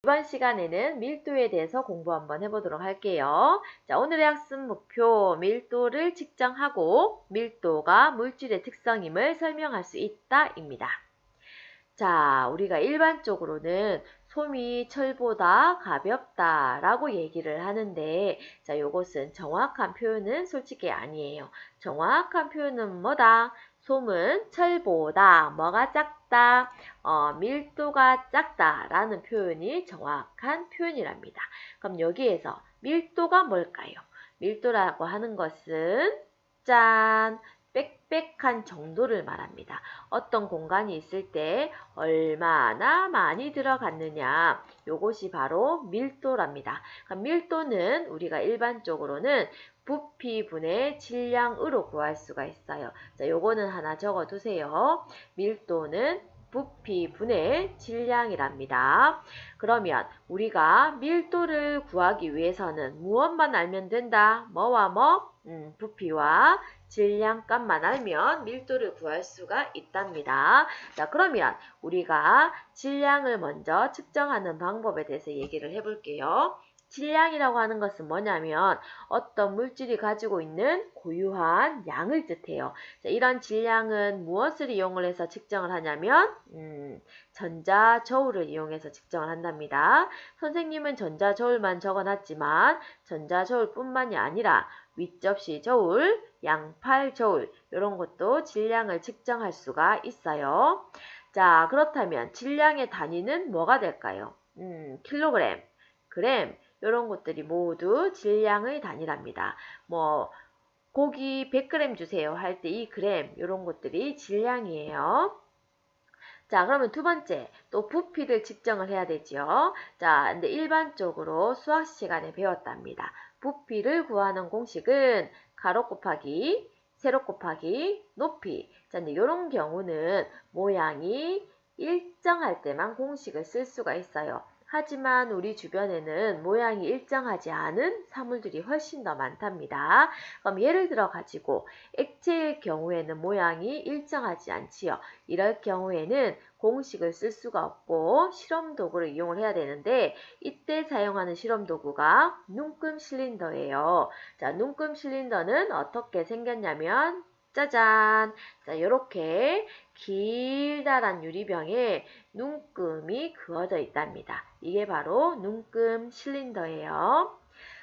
이번 시간에는 밀도에 대해서 공부 한번 해보도록 할게요. 자, 오늘의 학습 목표, 밀도를 측정하고 밀도가 물질의 특성임을 설명할 수 있다 입니다. 자, 우리가 일반적으로는 솜이 철보다 가볍다 라고 얘기를 하는데, 자, 요것은 정확한 표현은 솔직히 아니에요. 정확한 표현은 뭐다? 솜은 철보다 뭐가 작다? 밀도가 작다 라는 표현이 정확한 표현이랍니다. 그럼 여기에서 밀도가 뭘까요? 밀도라고 하는 것은 짠! 빽빽한 정도를 말합니다. 어떤 공간이 있을 때 얼마나 많이 들어갔느냐, 요것이 바로 밀도랍니다. 그럼 밀도는 우리가 일반적으로는 부피분의 질량으로 구할 수가 있어요. 자, 요거는 하나 적어 두세요. 밀도는 부피분의 질량이랍니다. 그러면 우리가 밀도를 구하기 위해서는 무엇만 알면 된다? 뭐와 뭐? 부피와 질량값만 알면 밀도를 구할 수가 있답니다. 자, 그러면 우리가 질량을 먼저 측정하는 방법에 대해서 얘기를 해볼게요. 질량이라고 하는 것은 뭐냐면 어떤 물질이 가지고 있는 고유한 양을 뜻해요. 자, 이런 질량은 무엇을 이용을 해서 측정을 하냐면 전자저울을 이용해서 측정을 한답니다. 선생님은 전자저울만 적어놨지만 전자저울뿐만이 아니라 윗접시 저울, 양팔 저울 이런 것도 질량을 측정할 수가 있어요. 자, 그렇다면 질량의 단위는 뭐가 될까요? 킬로그램, 그램 이런 것들이 모두 질량의 단위랍니다. 뭐 고기 100g 주세요 할 때 이 그램 이런 것들이 질량이에요. 자, 그러면 두 번째, 또 부피를 측정을 해야 되죠. 자, 근데 일반적으로 수학 시간에 배웠답니다. 부피를 구하는 공식은 가로 곱하기, 세로 곱하기, 높이. 자, 근데 이런 경우는 모양이 일정할 때만 공식을 쓸 수가 있어요. 하지만 우리 주변에는 모양이 일정하지 않은 사물들이 훨씬 더 많답니다. 그럼 예를 들어 가지고 액체의 경우에는 모양이 일정하지 않지요. 이럴 경우에는 공식을 쓸 수가 없고 실험 도구를 이용을 해야 되는데 이때 사용하는 실험 도구가 눈금 실린더예요. 자, 눈금 실린더는 어떻게 생겼냐면 짜잔! 자, 요렇게 길다란 유리병에 눈금이 그어져 있답니다. 이게 바로 눈금 실린더예요.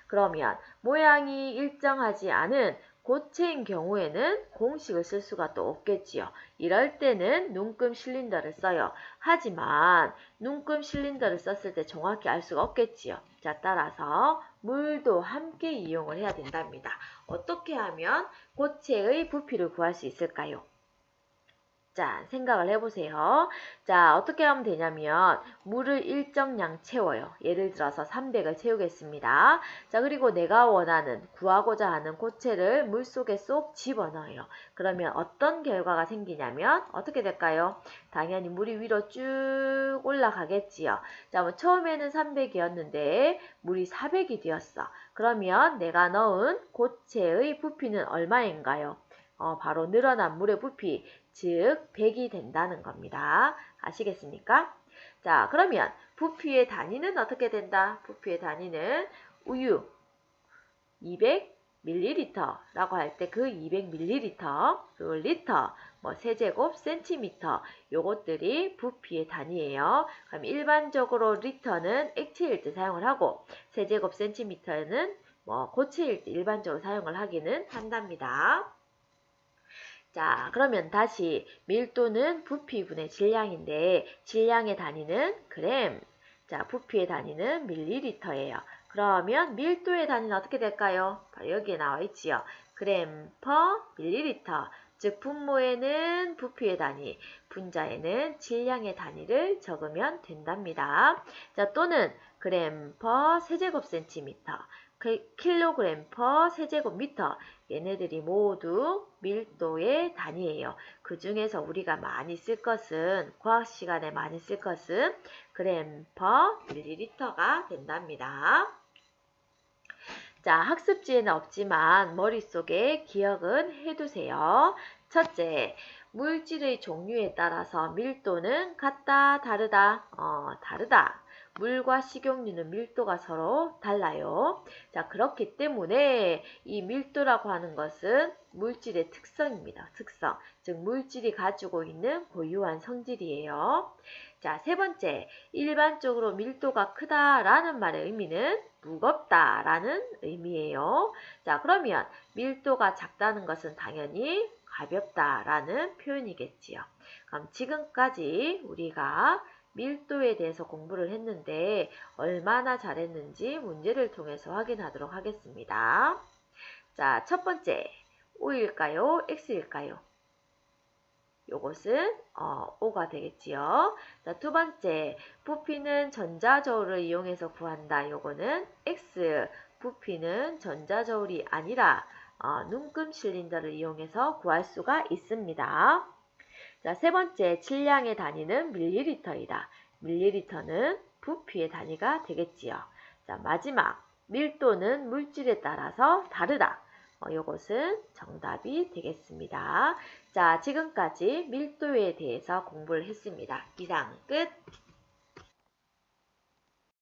그러면 모양이 일정하지 않은 고체인 경우에는 공식을 쓸 수가 또 없겠지요. 이럴 때는 눈금 실린더를 써요. 하지만 눈금 실린더를 썼을 때 정확히 알 수가 없겠지요. 자, 따라서 물도 함께 이용을 해야 된답니다. 어떻게 하면 고체의 부피를 구할 수 있을까요? 자, 생각을 해보세요. 자, 어떻게 하면 되냐면 물을 일정량 채워요. 예를 들어서 300을 채우겠습니다. 자, 그리고 내가 원하는, 구하고자 하는 고체를 물속에 쏙 집어넣어요. 그러면 어떤 결과가 생기냐면 어떻게 될까요? 당연히 물이 위로 쭉 올라가겠지요. 자, 뭐 처음에는 300이었는데 물이 400이 되었어. 그러면 내가 넣은 고체의 부피는 얼마인가요? 바로 늘어난 물의 부피, 즉 100이 된다는 겁니다. 아시겠습니까? 자, 그러면 부피의 단위는 어떻게 된다? 부피의 단위는 우유 200ml라고 할 때 그 200ml, 그 리터, 뭐 세제곱 센티미터 요것들이 부피의 단위예요. 그럼 일반적으로 리터는 액체일 때 사용을 하고 세제곱 센티미터는 뭐 고체일 때 일반적으로 사용을 하기는 한답니다. 자, 그러면 다시 밀도는 부피분의 질량인데 질량의 단위는 그램, 자, 부피의 단위는 밀리리터예요. 그러면 밀도의 단위는 어떻게 될까요? 바로 여기에 나와 있지요. 그램 퍼 밀리리터, 즉 분모에는 부피의 단위, 분자에는 질량의 단위를 적으면 된답니다. 자, 또는 그램 퍼 세제곱 센티미터, 킬로그램 퍼 세제곱미터 얘네들이 모두 밀도의 단위예요. 그 중에서 우리가 많이 쓸 것은 과학 시간에 많이 쓸 것은 그램 퍼 밀리리터가 된답니다. 자, 학습지에는 없지만 머릿속에 기억은 해두세요. 첫째, 물질의 종류에 따라서 밀도는 같다, 다르다? 다르다. 물과 식용유는 밀도가 서로 달라요. 자, 그렇기 때문에 이 밀도라고 하는 것은 물질의 특성입니다. 특성, 즉 물질이 가지고 있는 고유한 성질이에요. 자, 세 번째, 일반적으로 밀도가 크다라는 말의 의미는 무겁다라는 의미예요. 자, 그러면 밀도가 작다는 것은 당연히 가볍다라는 표현이겠지요. 그럼 지금까지 우리가 밀도에 대해서 공부를 했는데 얼마나 잘했는지 문제를 통해서 확인하도록 하겠습니다. 자, 첫 번째, O일까요? X일까요? 요것은 O가 되겠지요. 자, 두 번째, 부피는 전자저울을 이용해서 구한다. 요거는 X, 부피는 전자저울이 아니라 눈금 실린더를 이용해서 구할 수가 있습니다. 자, 세 번째, 질량의 단위는 밀리리터이다. 밀리리터는 부피의 단위가 되겠지요. 자, 마지막, 밀도는 물질에 따라서 다르다. 요것은 정답이 되겠습니다. 자, 지금까지 밀도에 대해서 공부를 했습니다. 이상 끝!